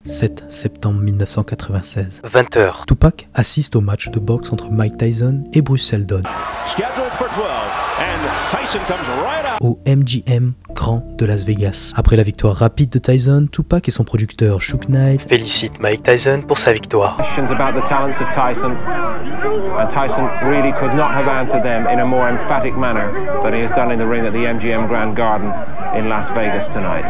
7 septembre 1996. 20h. Tupac assiste au match de boxe entre Mike Tyson et Bruce Seldon au MGM Grand de Las Vegas. Après la victoire rapide de Tyson, Tupac et son producteur Suge Knight félicitent Mike Tyson pour sa victoire. Tyson really could not have answered them in a more emphatic manner than he has done in the ring at the MGM Grand Garden in Las Vegas tonight.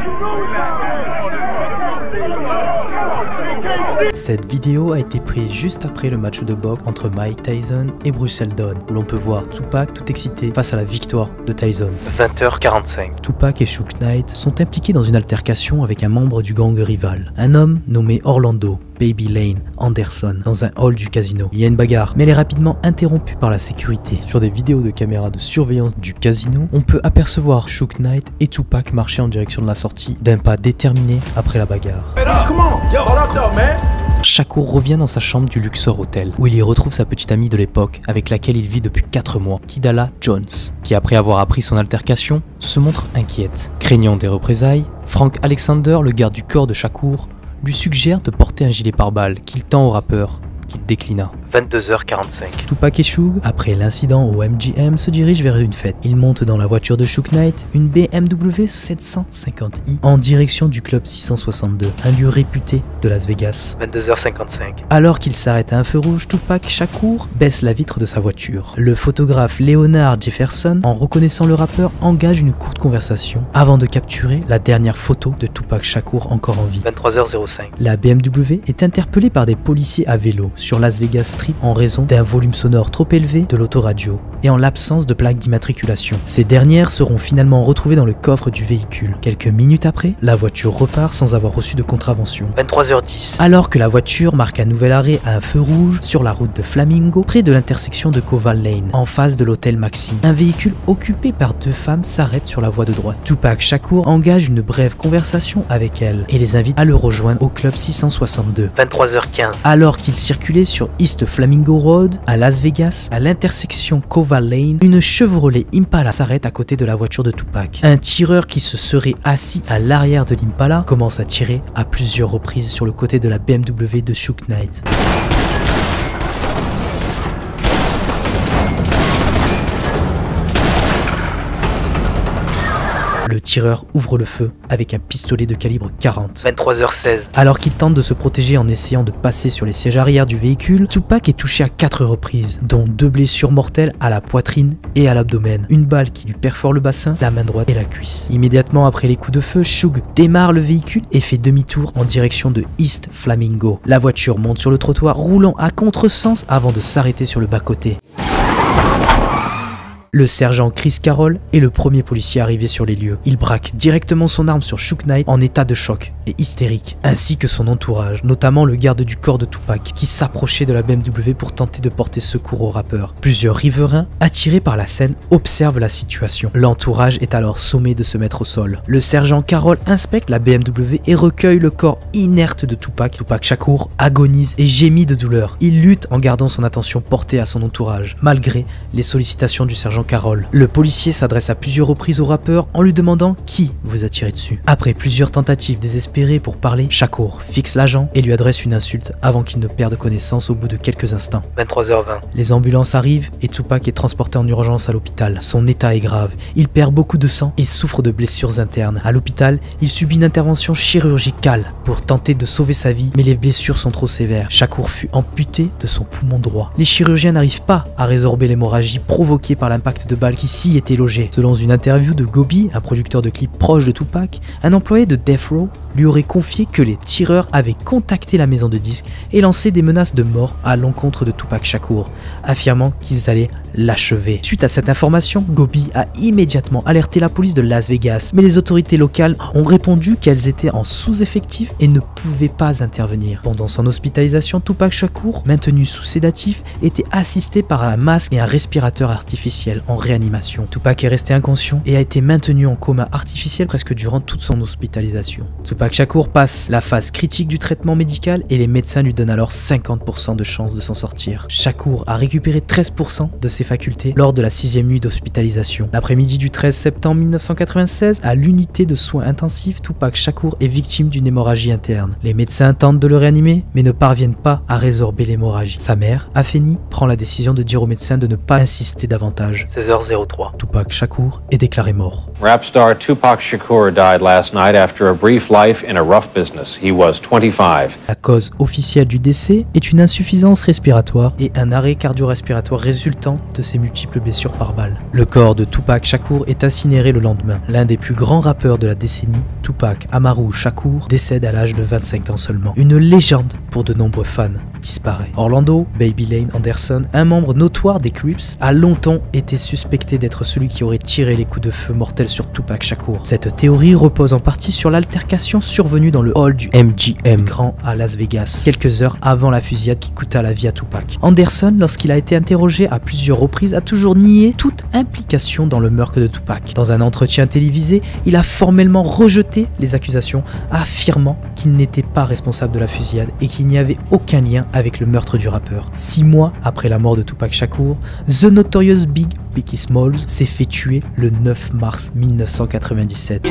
Cette vidéo a été prise juste après le match de boxe entre Mike Tyson et Bruce Seldon, où l'on peut voir Tupac tout excité face à la victoire de Tyson. 20h45. Tupac et Suge Knight sont impliqués dans une altercation avec un membre du gang rival, un homme nommé Orlando Baby Lane Anderson, dans un hall du casino. Il y a une bagarre, mais elle est rapidement interrompue par la sécurité. Sur des vidéos de caméras de surveillance du casino, on peut apercevoir Suge Knight et Tupac marcher en direction de la sortie d'un pas déterminé après la bagarre. Shakur revient dans sa chambre du Luxor Hotel, où il y retrouve sa petite amie de l'époque, avec laquelle il vit depuis 4 mois, Kidala Jones, qui après avoir appris son altercation, se montre inquiète. Craignant des représailles, Frank Alexander, le garde du corps de Shakur, lui suggère de porter un gilet pare-balles qu'il tend au rappeur, qu'il déclina. 22h45. Tupac et Suge, après l'incident au MGM, se dirigent vers une fête. Ils montent dans la voiture de Suge Knight, une BMW 750i, en direction du Club 662, un lieu réputé de Las Vegas. 22h55. Alors qu'ils s'arrêtent à un feu rouge, Tupac Shakur baisse la vitre de sa voiture. Le photographe Leonard Jefferson, en reconnaissant le rappeur, engage une courte conversation avant de capturer la dernière photo de Tupac Shakur encore en vie. 23h05. La BMW est interpellée par des policiers à vélo sur Las Vegas Strip en raison d'un volume sonore trop élevé de l'autoradio et en l'absence de plaque d'immatriculation. Ces dernières seront finalement retrouvées dans le coffre du véhicule. Quelques minutes après, la voiture repart sans avoir reçu de contravention. 23h10. Alors que la voiture marque un nouvel arrêt à un feu rouge sur la route de Flamingo, près de l'intersection de Koval Lane, en face de l'hôtel Maxime, un véhicule occupé par 2 femmes s'arrête sur la voie de droite. Tupac Shakur engage une brève conversation avec elles et les invite à le rejoindre au Club 662. 23h15. Alors qu'ils circulaient sur East Flamingo Road, à Las Vegas, à l'intersection Koval Lane, une Chevrolet Impala s'arrête à côté de la voiture de Tupac. Un tireur qui se serait assis à l'arrière de l'Impala commence à tirer à plusieurs reprises sur le côté de la BMW de Suge Knight. Le tireur ouvre le feu avec un pistolet de calibre 40. 23h16. Alors qu'il tente de se protéger en essayant de passer sur les sièges arrière du véhicule, Tupac est touché à 4 reprises, dont 2 blessures mortelles à la poitrine et à l'abdomen. Une balle qui lui perfore le bassin, la main droite et la cuisse. Immédiatement après les coups de feu, Suge démarre le véhicule et fait demi-tour en direction de East Flamingo. La voiture monte sur le trottoir, roulant à contresens avant de s'arrêter sur le bas-côté. Le sergent Chris Carroll est le premier policier arrivé sur les lieux. Il braque directement son arme sur Suge Knight en état de choc et hystérique, ainsi que son entourage, notamment le garde du corps de Tupac, qui s'approchait de la BMW pour tenter de porter secours au rappeur. Plusieurs riverains, attirés par la scène, observent la situation. L'entourage est alors sommé de se mettre au sol. Le sergent Carroll inspecte la BMW et recueille le corps inerte de Tupac. Tupac Shakur agonise et gémit de douleur. Il lutte en gardant son attention portée à son entourage, malgré les sollicitations du sergent Carroll. Le policier s'adresse à plusieurs reprises au rappeur en lui demandant qui vous a tiré dessus. Après plusieurs tentatives désespérées pour parler, Shakur fixe l'agent et lui adresse une insulte avant qu'il ne perde connaissance au bout de quelques instants. 23h20. Les ambulances arrivent et Tupac est transporté en urgence à l'hôpital. Son état est grave, il perd beaucoup de sang et souffre de blessures internes. À l'hôpital, il subit une intervention chirurgicale pour tenter de sauver sa vie, mais les blessures sont trop sévères. Shakur fut amputé de son poumon droit. Les chirurgiens n'arrivent pas à résorber l'hémorragie provoquée par l'impact de balles qui s'y étaient logées. Selon une interview de Gobi, un producteur de clips proche de Tupac, un employé de Death Row lui aurait confié que les tireurs avaient contacté la maison de disques et lancé des menaces de mort à l'encontre de Tupac Shakur, affirmant qu'ils allaient l'achever. Suite à cette information, Gobi a immédiatement alerté la police de Las Vegas, mais les autorités locales ont répondu qu'elles étaient en sous-effectif et ne pouvaient pas intervenir. Pendant son hospitalisation, Tupac Shakur, maintenu sous sédatif, était assisté par un masque et un respirateur artificiel en réanimation. Tupac est resté inconscient et a été maintenu en coma artificiel presque durant toute son hospitalisation. Tupac Shakur passe la phase critique du traitement médical et les médecins lui donnent alors 50% de chances de s'en sortir. Shakur a récupéré 13% de ses facultés lors de la 6e nuit d'hospitalisation. L'après-midi du 13 septembre 1996, à l'unité de soins intensifs, Tupac Shakur est victime d'une hémorragie interne. Les médecins tentent de le réanimer, mais ne parviennent pas à résorber l'hémorragie. Sa mère, Afeni, prend la décision de dire aux médecins de ne pas insister davantage. 16h03. Tupac Shakur est déclaré mort. Rap star Tupac Shakur died last night after a brief life in a rough business. He was 25. La cause officielle du décès est une insuffisance respiratoire et un arrêt cardio-respiratoire résultant de ses multiples blessures par balle. Le corps de Tupac Shakur est incinéré le lendemain. L'un des plus grands rappeurs de la décennie, Tupac Amaru Shakur, décède à l'âge de 25 ans seulement. Une légende pour de nombreux fans disparaît. Orlando Baby Lane Anderson, un membre notoire des Crips, a longtemps été suspecté d'être celui qui aurait tiré les coups de feu mortels sur Tupac Shakur. Cette théorie repose en partie sur l'altercation survenue dans le hall du MGM Grand à Las Vegas, quelques heures avant la fusillade qui coûta la vie à Tupac. Anderson, lorsqu'il a été interrogé à plusieurs reprises, a toujours nié toute implication dans le meurtre de Tupac. Dans un entretien télévisé, il a formellement rejeté les accusations, affirmant qu'il n'était pas responsable de la fusillade et qu'il n'y avait aucun lien avec le meurtre du rappeur. 6 mois après la mort de Tupac Shakur, The Notorious Biggie Smalls s'est fait tuer le 9 mars 1997.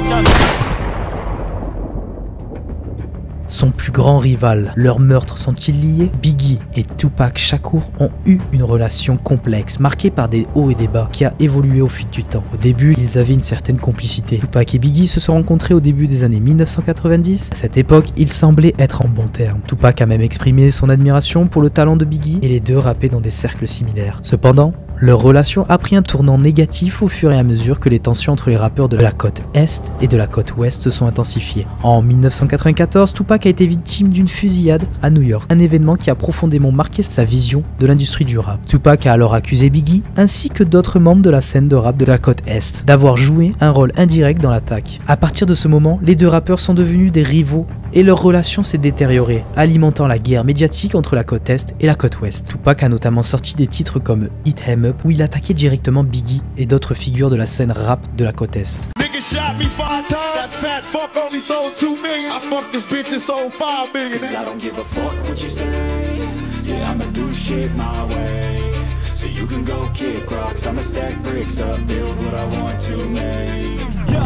Son plus grand rival, leurs meurtres sont-ils liés? Biggie et Tupac Shakur ont eu une relation complexe, marquée par des hauts et des bas, qui a évolué au fil du temps. Au début, ils avaient une certaine complicité. Tupac et Biggie se sont rencontrés au début des années 1990. À cette époque, ils semblaient être en bons termes. Tupac a même exprimé son admiration pour le talent de Biggie et les deux rappaient dans des cercles similaires. Cependant, leur relation a pris un tournant négatif au fur et à mesure que les tensions entre les rappeurs de la côte Est et de la côte Ouest se sont intensifiées. En 1994, Tupac a été victime d'une fusillade à New York, un événement qui a profondément marqué sa vision de l'industrie du rap. Tupac a alors accusé Biggie, ainsi que d'autres membres de la scène de rap de la côte Est, d'avoir joué un rôle indirect dans l'attaque. À partir de ce moment, les deux rappeurs sont devenus des rivaux et leur relation s'est détériorée, alimentant la guerre médiatique entre la côte Est et la côte Ouest. Tupac a notamment sorti des titres comme Hit 'Em Up, où il attaquait directement Biggie et d'autres figures de la scène rap de la côte Est.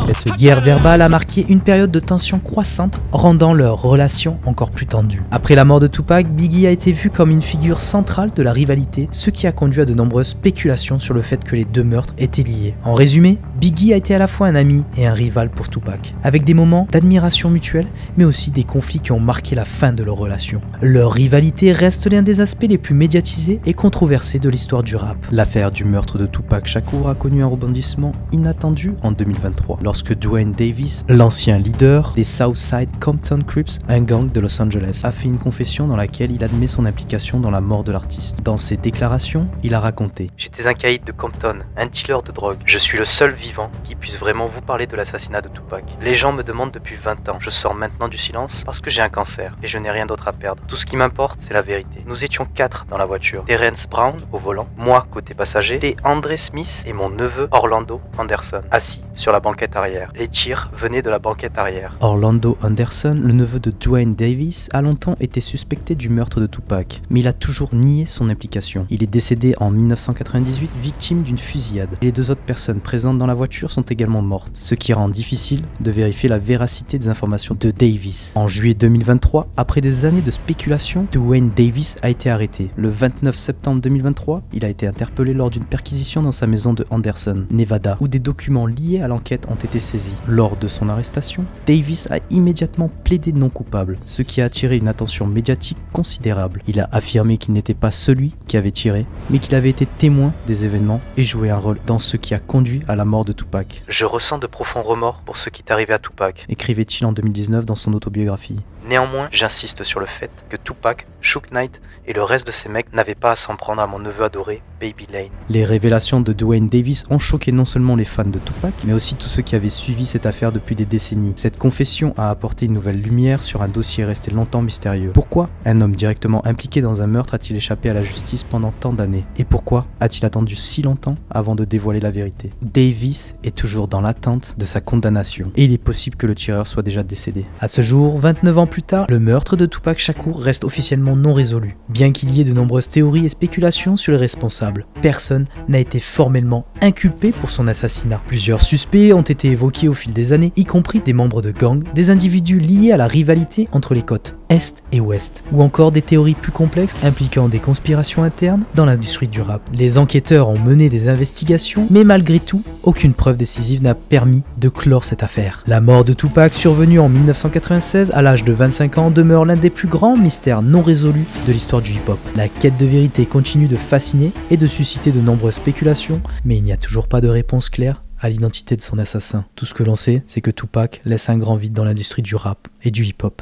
Cette guerre verbale a marqué une période de tension croissante, rendant leur relation encore plus tendue. Après la mort de Tupac, Biggie a été vu comme une figure centrale de la rivalité, ce qui a conduit à de nombreuses spéculations sur le fait que les deux meurtres étaient liés. En résumé, Biggie a été à la fois un ami et un rival pour Tupac, avec des moments d'admiration mutuelle, mais aussi des conflits qui ont marqué la fin de leur relation. Leur rivalité reste l'un des aspects les plus médiatisés et controversés de l'histoire du rap. L'affaire du meurtre de Tupac Shakur a connu un rebondissement inattendu en 2023, lorsque Duane Davis, l'ancien leader des Southside Compton Crips, un gang de Los Angeles, a fait une confession dans laquelle il admet son implication dans la mort de l'artiste. Dans ses déclarations, il a raconté: J'étais un caïd de Compton, un dealer de drogue. Je suis le seul vivant qui puisse vraiment vous parler de l'assassinat de Tupac. Les gens me demandent depuis 20 ans. Je sors maintenant du silence parce que j'ai un cancer et je n'ai rien d'autre à perdre. Tout ce qui m'importe, c'est la vérité. Nous étions 4 dans la voiture. Terrence Brown au volant, moi côté passager, et Andre Smith et mon neveu Orlando Anderson, assis sur la banquette arrière. Les tirs venaient de la banquette arrière. Orlando Anderson, le neveu de Duane Davis, a longtemps été suspecté du meurtre de Tupac, mais il a toujours nié son implication. Il est décédé en 1998, victime d'une fusillade. Et les 2 autres personnes présentes dans la voiture sont également mortes, ce qui rend difficile de vérifier la véracité des informations de Davis. En juillet 2023, après des années de spéculation, Duane Davis a été arrêté. Le 29 septembre 2023, il a été interpellé lors d'une perquisition dans sa maison de Anderson, Nevada, où des documents liés à l'enquête ont été saisis. Lors de son arrestation, Davis a immédiatement plaidé non coupable, ce qui a attiré une attention médiatique considérable. Il a affirmé qu'il n'était pas celui qui avait tiré, mais qu'il avait été témoin des événements et joué un rôle dans ce qui a conduit à la mort de Tupac. Je ressens de profonds remords pour ce qui est arrivé à Tupac, écrivait-il en 2019 dans son autobiographie. Néanmoins, j'insiste sur le fait que Tupac, Suge Knight et le reste de ces mecs n'avaient pas à s'en prendre à mon neveu adoré, Baby Lane. Les révélations de Duane Davis ont choqué non seulement les fans de Tupac, mais aussi tous ceux qui avaient suivi cette affaire depuis des décennies. Cette confession a apporté une nouvelle lumière sur un dossier resté longtemps mystérieux. Pourquoi un homme directement impliqué dans un meurtre a-t-il échappé à la justice pendant tant d'années? Et pourquoi a-t-il attendu si longtemps avant de dévoiler la vérité? Davis est toujours dans l'attente de sa condamnation, et il est possible que le tireur soit déjà décédé. À ce jour, 29 ans plus plus tard, le meurtre de Tupac Shakur reste officiellement non résolu, bien qu'il y ait de nombreuses théories et spéculations sur les responsables. Personne n'a été formellement inculpé pour son assassinat. Plusieurs suspects ont été évoqués au fil des années, y compris des membres de gangs, des individus liés à la rivalité entre les côtes Est et Ouest, ou encore des théories plus complexes impliquant des conspirations internes dans l'industrie du rap. Les enquêteurs ont mené des investigations, mais malgré tout, aucune preuve décisive n'a permis de clore cette affaire. La mort de Tupac, survenue en 1996 à l'âge de 25 ans, demeure l'un des plus grands mystères non résolus de l'histoire du hip-hop. La quête de vérité continue de fasciner et de susciter de nombreuses spéculations, mais il n'y a toujours pas de réponse claire à l'identité de son assassin. Tout ce que l'on sait, c'est que Tupac laisse un grand vide dans l'industrie du rap et du hip-hop.